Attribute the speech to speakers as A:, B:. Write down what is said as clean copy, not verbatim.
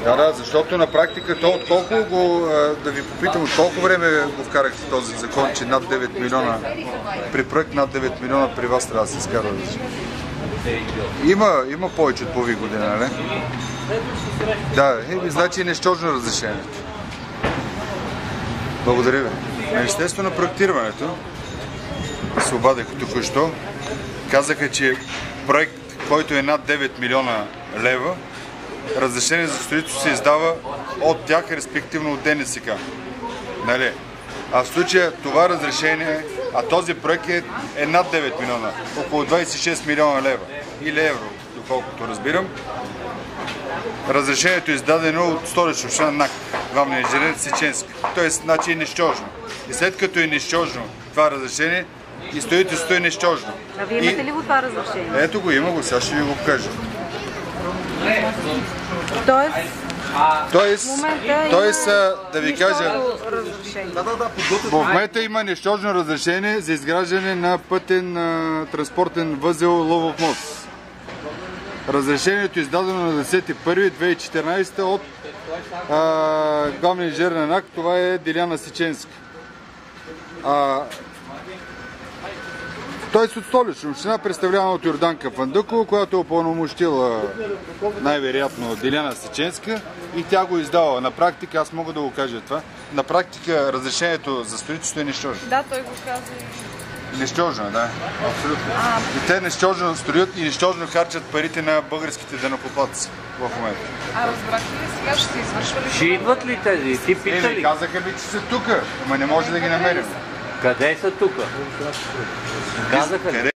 A: Да, защото на практика то от колко го, да ви попитам, от колко време го вкарахте този закон, че над 9 милиона, при проект над 9 милиона при вас трябва да се изкарва? Има повече от половин година, нали? Да, значи е нищожно разрешението. Благодаря ви. Министерството на проектирането се обадиха току-що. Казаха, че проект, който е над 9 милиона лева, разрешение за строителство се издава от тях, респективно от ДНСК. Нали? А в случая това разрешение, а този проект е над 9 милиона, около 26 милиона лева или евро, доколкото разбирам. Разрешението е издадено от Столична община НАК, главния инженер Сеченски. Тоест, значи е нищожно. И след като е нищожно това разрешение, и строителството е нищожно.
B: А вие имате ли го това разрешение?
A: Ето го, има го, сега ще ви го покажа. Тоест, да ви кажа, в момента има нищожно разрешение за изграждане на пътен транспортен възел Ловов мост. Разрешението е издадено на 10.01.2014 от главния инженер на НАК, това е Диляна Сеченска. Той е от Столична община, представлявана от Йорданка Фандъкова, която е упълномощила най-вероятно Диляна Сеченска и тя го издава. На практика, аз мога да го кажа това, на практика разрешението за строителство е нищожно.
B: Да, той го каза.
A: Нищожно, да, абсолютно. И те нищожно строят и нищожно харчат парите на българските данъкоплатци в момента.
B: Разбрахте ли сега, ще се извършва ли?
C: Ще идват ли тези? Ти пита ли?
A: Казаха ми, че са тук, ама не може да ги намерим.
C: Къде са тук? Казаха ли?